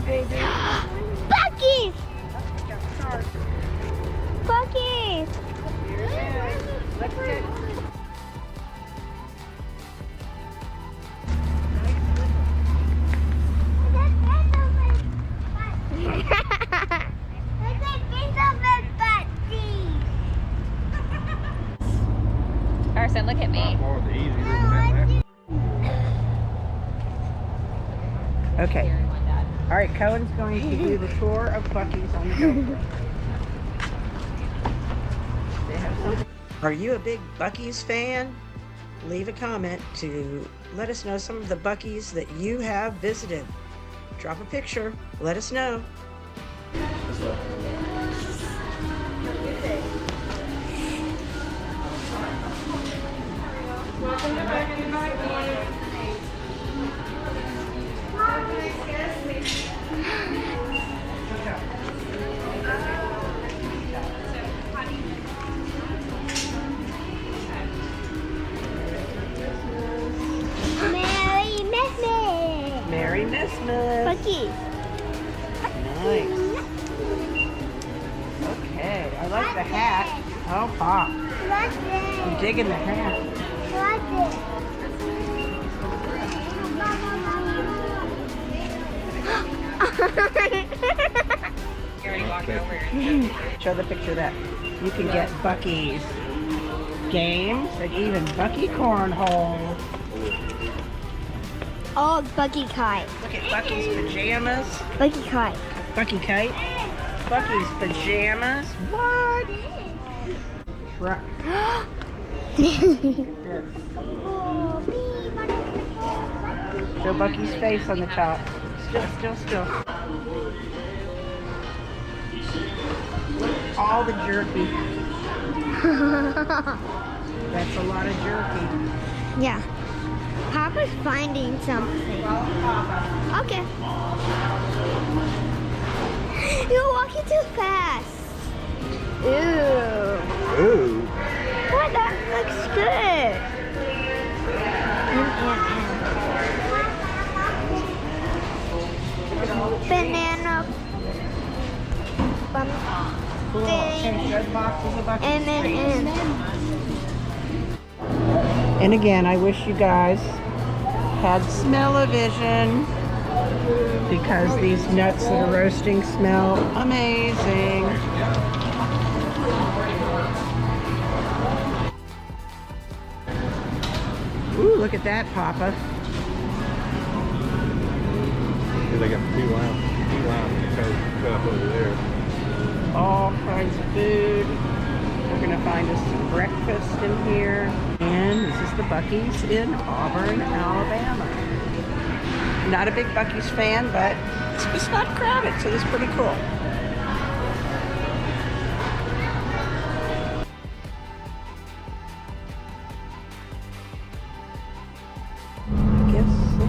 baby. Bucky's! Oh, we got stars. Bucky's! Here it is. Let's get. Carson, look at me. Okay. All right, Cohen's going to do the tour of Bucky's on the GoPro. They have something. Are you a big Bucky's fan? Leave a comment to let us know some of the Bucky's that you have visited. Drop a picture. Let us know. Welcome to Bucky's. Merry Christmas. Bucky. Nice. Okay, I like the hat. Oh, Pop. I'm digging the hat. Show the picture of that. You can get Bucky's games and even Bucky cornhole. Oh, Bucky kite. Look at Bucky's pajamas. Bucky kite. Bucky kite. Bucky's pajamas. What? Show Bucky's face on the top. Still. All the jerky. That's a lot of jerky. Yeah. Papa's finding something. Okay. You're walking too fast. Ew. Ooh. What? That looks good. Banana. Cool. Okay, good boxes of Bucky's treats. And again, I wish you guys had smell-o-vision because these nuts that are roasting smell amazing. Ooh, look at that, Papa. They got two lines cut up over there. All kinds of food. We're gonna find us some breakfast in here. And this is the Bucky's in Auburn, Alabama. Not a big Bucky's fan, but it's not crowded, so this is pretty cool. I guess so.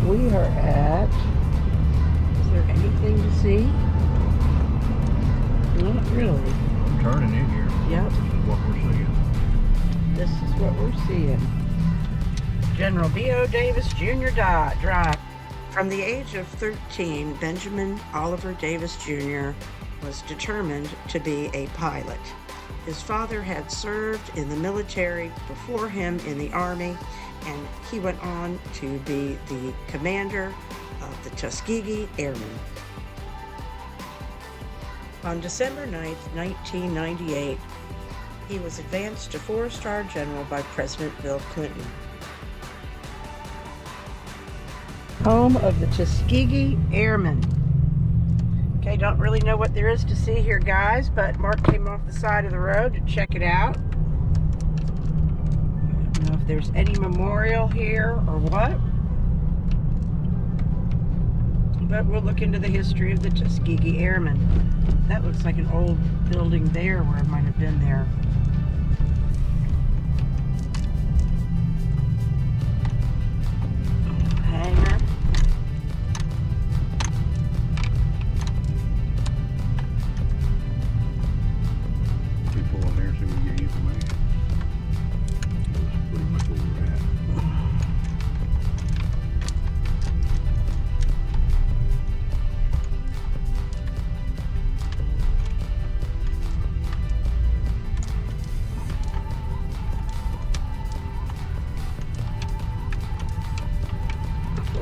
We are at, is there anything to see? Not really. I'm turning in here. Yep. This is what we're seeing. This is what we're seeing. General B.O. Davis Jr. Drive. From the age of 13, Benjamin Oliver Davis Jr. was determined to be a pilot. His father had served in the military before him in the Army, and he went on to be the commander of the Tuskegee Airmen. On December 9th, 1998, he was advanced to 4-star general by President Bill Clinton. Home of the Tuskegee Airmen. Okay, don't really know what there is to see here, guys, but Mark came off the side of the road to check it out. I don't know if there's any memorial here or what, but we'll look into the history of the Tuskegee Airmen. That looks like an old building there where I might have been there. Hangar. We pull in there so we get information. That's pretty much where we're at.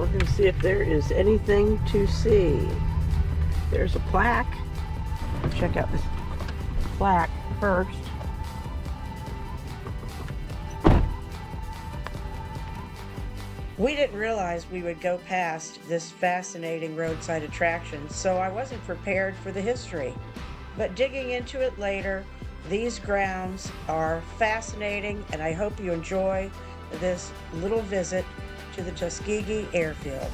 we're going to see if there is anything to see. There's a plaque. Check out this plaque first. We didn't realize we would go past this fascinating roadside attraction, so I wasn't prepared for the history. But digging into it later, these grounds are fascinating, and I hope you enjoy this little visit to the Tuskegee airfield.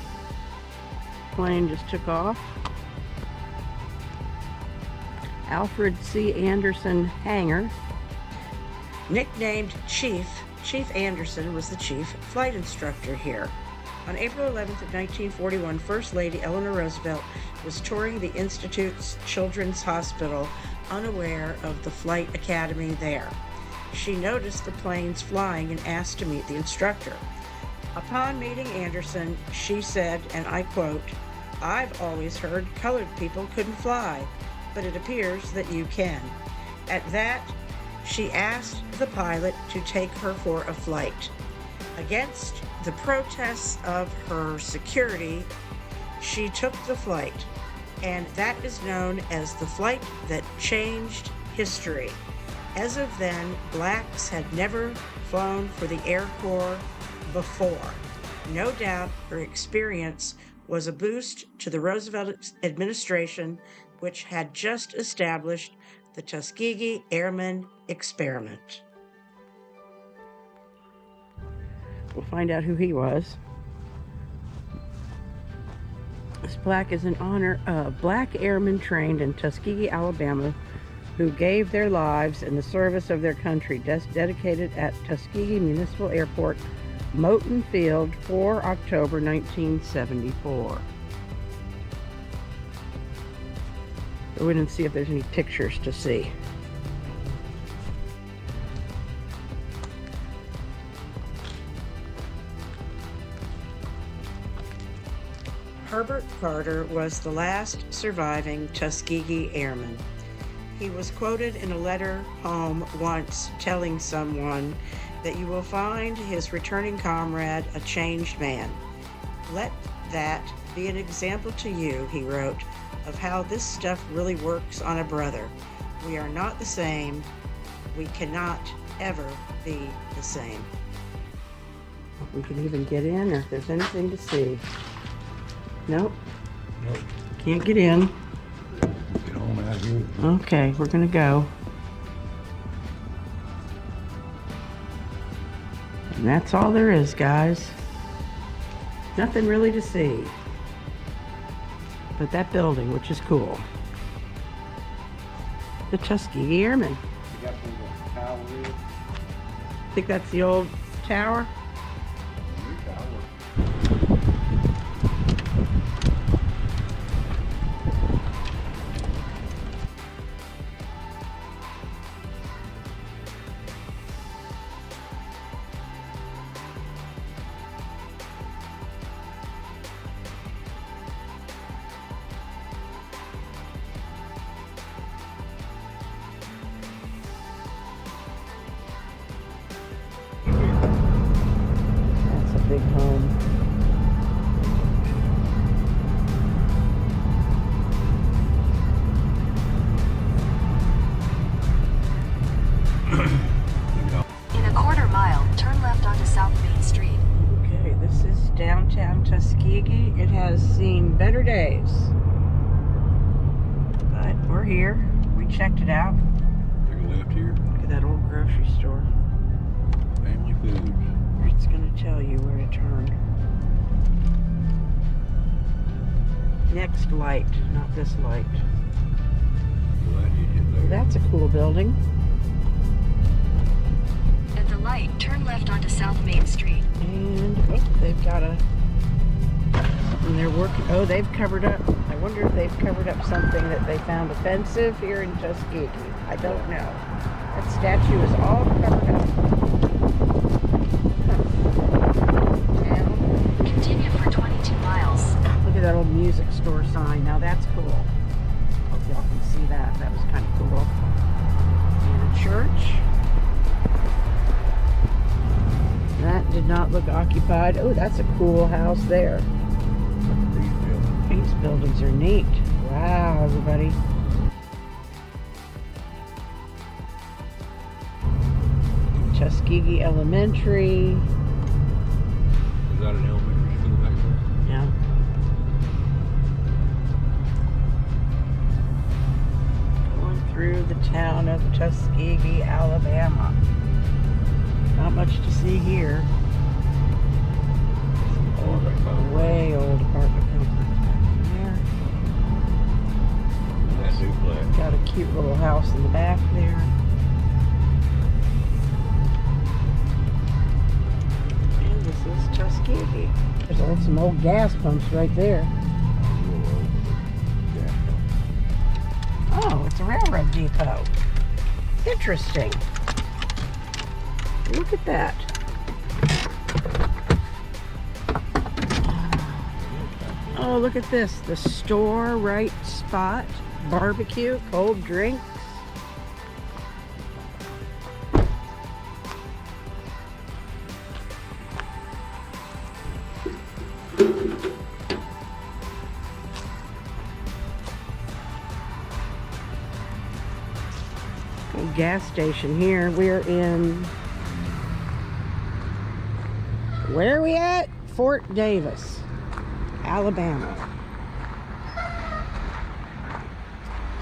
Plane just took off. Alfred C. Anderson Hangar. Nicknamed Chief Anderson was the chief flight instructor here. On April 11th of 1941, First Lady Eleanor Roosevelt was touring the Institute's Children's Hospital, unaware of the flight academy there. She noticed the planes flying and asked to meet the instructor. Upon meeting Anderson, she said, and I quote, "I've always heard colored people couldn't fly, but it appears that you can." At that, she asked the pilot to take her for a flight. Against the protests of her security, she took the flight, and that is known as the flight that changed history. As of then, blacks had never flown for the Air Corps before. No doubt her experience was a boost to the Roosevelt administration, which had just established the Tuskegee Airmen Experiment. We'll find out who he was. This plaque is in honor of black airmen trained in Tuskegee, Alabama, who gave their lives in the service of their country, dedicated at Tuskegee Municipal Airport, Moton Field, 4 October 1974. We didn't see if there's any pictures to see. Herbert Carter was the last surviving Tuskegee Airman. He was quoted in a letter home once telling someone that you will find his returning comrade a changed man. Let that be an example to you, he wrote, of how this stuff really works on a brother. We are not the same. We cannot ever be the same. We can even get in, or if there's anything to see. Nope. Nope. Can't get in. Get on out here. Okay, we're gonna go. And that's all there is, guys. Nothing really to see. But that building, which is cool. The Tuskegee Airmen. You got where the tower is? Think that's the old tower? New tower. That's a big home. In a quarter mile, turn left onto South Main Street. Okay, this is downtown Tuskegee. It has seen better days. But we're here. We checked it out. Take a left here. Look at that old grocery store. Family Foods. It's going to tell you where to turn. Next light, not this light. Glad you hit there. That's a cool building. At the light, turn left onto South Main Street. And oh, they've got a. And they're working. Oh, they've covered up. I wonder if they've covered up something that they found offensive here in Tuskegee. I don't know. That statue is all covered up. Town. Continue for 22 miles. Look at that old music store sign. Now that's cool. Hope y'all can see that. That was kind of cool. And a church. That did not look occupied. Oh, that's a cool house there. These buildings are neat. Wow, everybody. Tuskegee Elementary. Is that an elementary school back there? Yeah. Going through the town of Tuskegee, Alabama. Not much to see here. Way old apartment complex back there. That duplex. Got a cute little house in the back there. And this is Tuskegee. There's some old gas pumps right there. Oh, it's a railroad depot. Interesting. Look at that. Oh, look at this. The store right spot. Barbecue, cold drinks. Gas station here. We're in, where are we at? Fort Davis, Alabama.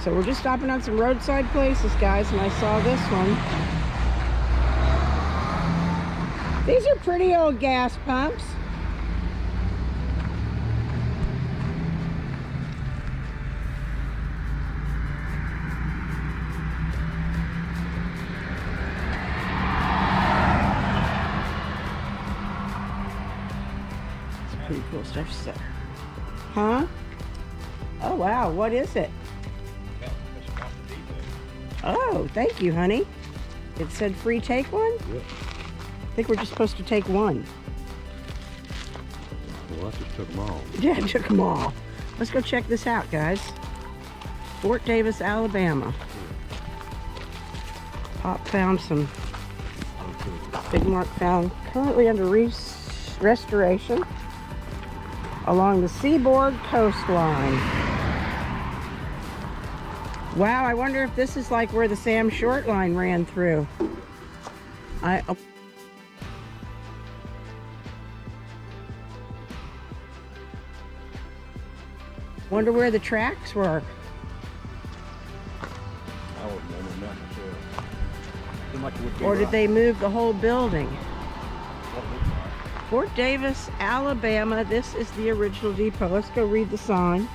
So we're just stopping on some roadside places, guys, and I saw this one. These are pretty old gas pumps. Pretty cool stuff there. Huh? Oh wow, what is it? Oh, thank you, honey. It said free take one? Yep. I think we're just supposed to take one. Well, I just took them all. Yeah, I took them all. Let's go check this out, guys. Fort Davis, Alabama. Pop found some. Big Mark found currently under restoration along the seaboard coastline. Wow, I wonder if this is like where the Sam Short line ran through. Wonder where the tracks were. I wouldn't know nothing myself. Or did they move the whole building? Fort Davis, Alabama. This is the original depot. Let's go read the sign.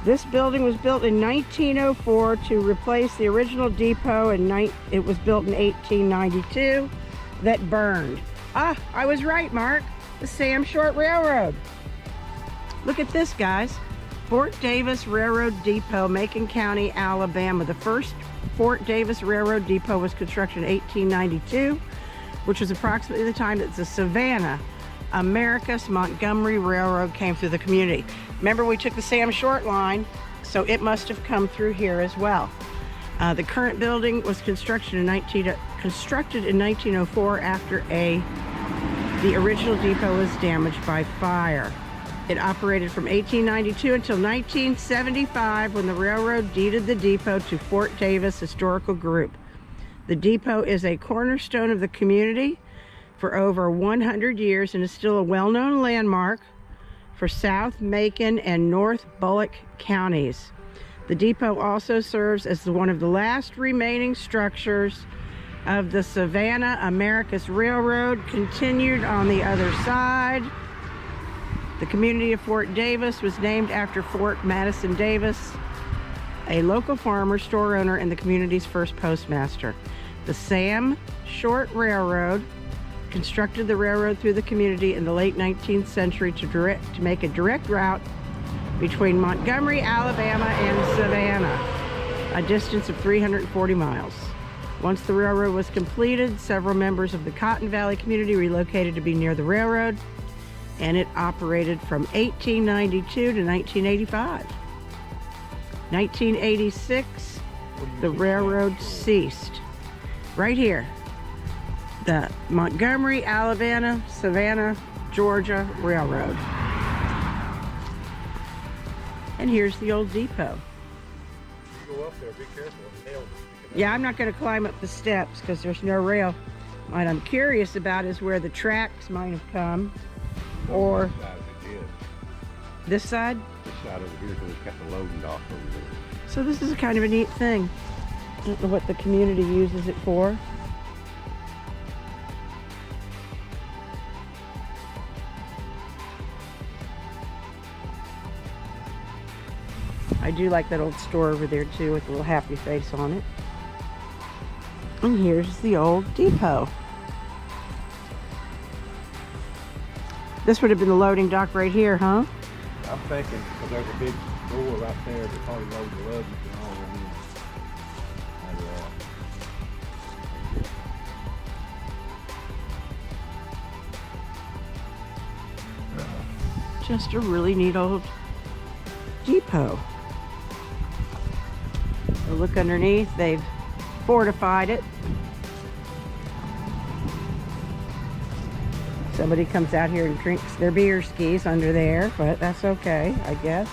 This building was built in 1904 to replace the original depot, and it was built in 1892 that burned. Ah, I was right, Mark. The Sam Short Railroad. Look at this, guys. Fort Davis Railroad Depot, Macon County, Alabama. The first Fort Davis Railroad Depot was constructed in 1892, which was approximately the time that the Savannah, America's Montgomery Railroad came through the community. Remember, we took the Sam Short line, so it must have come through here as well. The current building was constructed in 1904 after the original depot was damaged by fire. It operated from 1892 until 1975, when the railroad deeded the depot to Fort Davis Historical Group. The depot is a cornerstone of the community for over 100 years and is still a well-known landmark for South Macon and North Bullock counties. The depot also serves as one of the last remaining structures of the Savannah America's Railroad, continued on the other side. The community of Fort Davis was named after Fort Madison Davis, a local farmer, store owner, and the community's first postmaster. The Sam Short Railroad constructed the railroad through the community in the late 19th century to make a direct route between Montgomery, Alabama, and Savannah, a distance of 340 miles. Once the railroad was completed, several members of the Cotton Valley community relocated to be near the railroad, and it operated from 1892 to 1985. 1986, the railroad ceased. Right here. The Montgomery, Alabama, Savannah, Georgia Railroad. And here's the old depot. You go up there, be careful. Yeah, I'm not going to climb up the steps because there's no rail. What I'm curious about is where the tracks might have come. Or this side? This side over here, because it's got the loading dock over there. So this is kind of a neat thing. I don't know what the community uses it for. I do like that old store over there too with a little happy face on it. And here's the old depot. This would have been the loading dock right here, huh? I'm thinking, because there's a big door right there that probably loads the luggage and all of them. Just a really neat old depot. So look underneath, they've fortified it. Somebody comes out here and drinks their beer skis under there, but that's okay, I guess.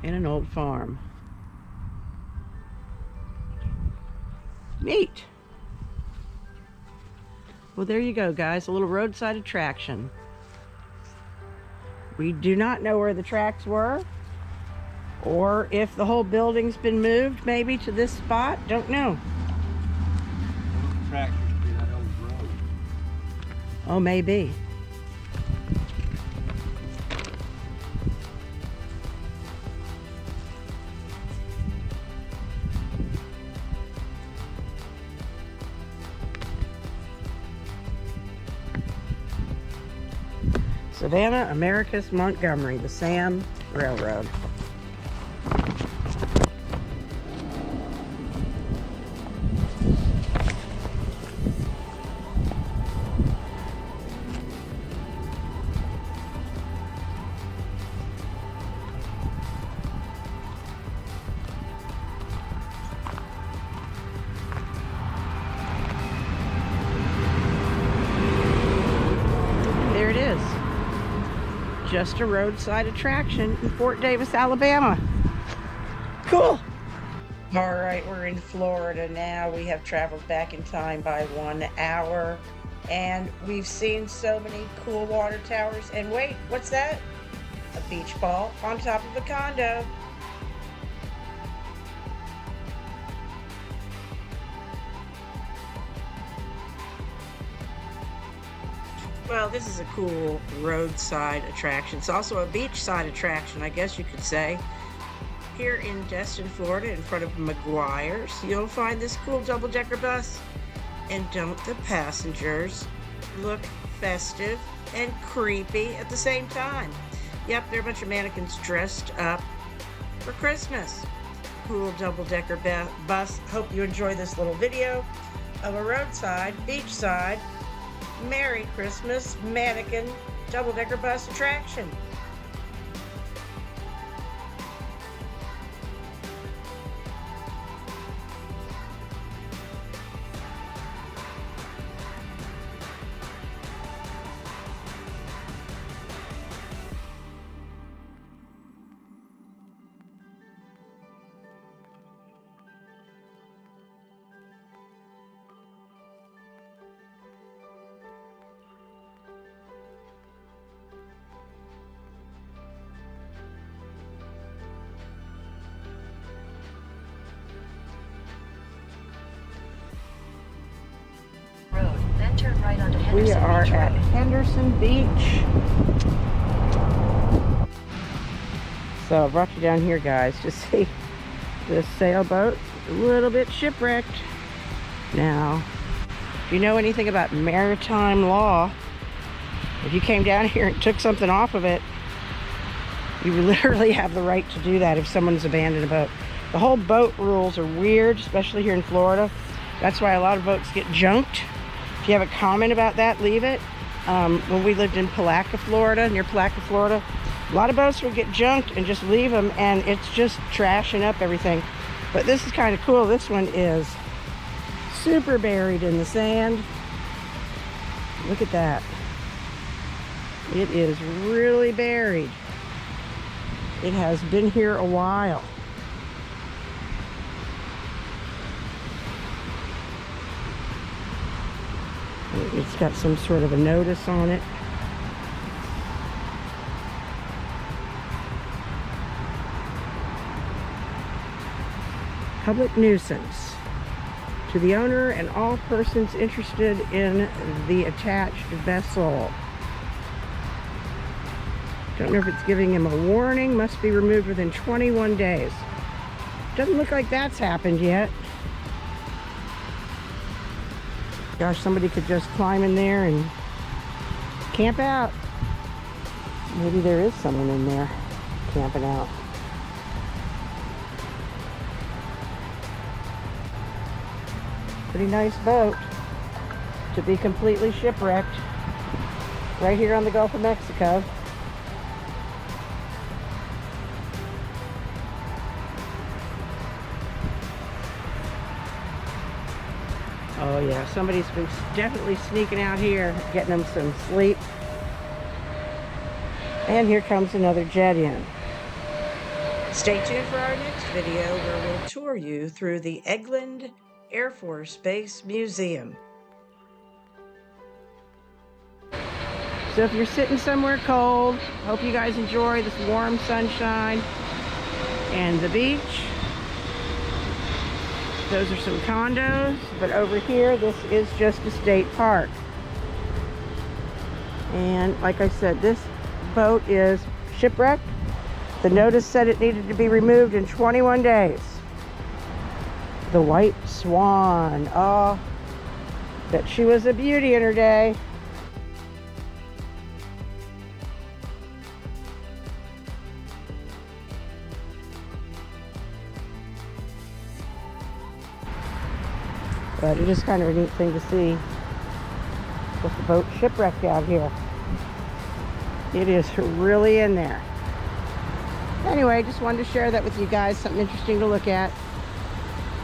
In an old farm. Neat. Well, there you go, guys. A little roadside attraction. We do not know where the tracks were, or if the whole building's been moved maybe to this spot. Don't know. Tracks used to be that old road. Oh, maybe. Savannah, Americus, Montgomery, the Sam Railroad. There it is. Just a roadside attraction in Fort Davis, Alabama. Cool. All right, we're in Florida now. We have traveled back in time by 1 hour, and we've seen so many cool water towers. And wait, what's that? A beach ball on top of a condo. Well, this is a cool roadside attraction. It's also a beachside attraction, I guess you could say. Here in Destin, Florida, in front of McGuire's, you'll find this cool double-decker bus. And don't the passengers look festive and creepy at the same time? Yep, they're a bunch of mannequins dressed up for Christmas. Cool double-decker bus. Hope you enjoy this little video of a roadside, beachside, Merry Christmas mannequin double-decker bus attraction. Road, then turn right onto Henderson We are Beach at Road. Henderson Beach. So I brought you down here, guys, to see this sailboat. A little bit shipwrecked. Now, if you know anything about maritime law, if you came down here and took something off of it, you literally have the right to do that if someone's abandoned a boat. The whole boat rules are weird, especially here in Florida. That's why a lot of boats get junked. If you have a comment about that, leave it. When we lived in Palatka, Florida, near Palatka, Florida, a lot of boats would get junked and just leave them, and it's just trashing up everything. But this is kind of cool. This one is super buried in the sand. Look at that. It is really buried. It has been here a while. It's got some sort of a notice on it. Public nuisance to the owner and all persons interested in the attached vessel. Don't know if it's giving him a warning. Must be removed within 21 days. Doesn't look like that's happened yet. Gosh, somebody could just climb in there and camp out. Maybe there is someone in there camping out. Pretty nice boat to be completely shipwrecked right here on the Gulf of Mexico. Oh yeah, somebody's been definitely sneaking out here, getting them some sleep. And here comes another jet in. Stay tuned for our next video where we'll tour you through the Eglin Air Force Base Museum. So if you're sitting somewhere cold, hope you guys enjoy this warm sunshine and the beach. Those are some condos, but over here, this is just a state park. And like I said, this boat is shipwrecked. The notice said it needed to be removed in 21 days. The White Swan. Oh, bet she was a beauty in her day. But it is kind of a neat thing to see with the boat shipwrecked out here. It is really in there. Anyway, just wanted to share that with you guys. Something interesting to look at.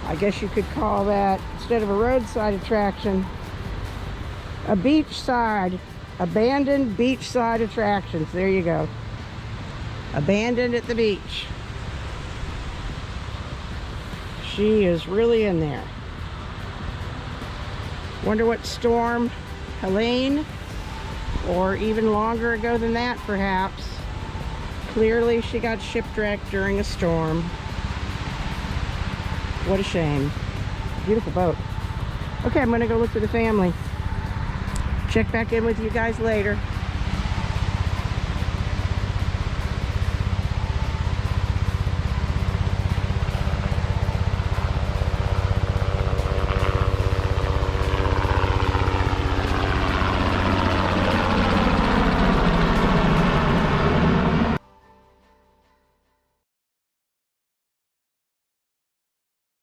I guess you could call that, instead of a roadside attraction, a beachside, abandoned beachside attractions. There you go. Abandoned at the beach. She is really in there. Wonder what storm, Helene, or even longer ago than that perhaps. Clearly she got shipwrecked during a storm. What a shame. Beautiful boat. Okay, I'm gonna go look for the family. Check back in with you guys later.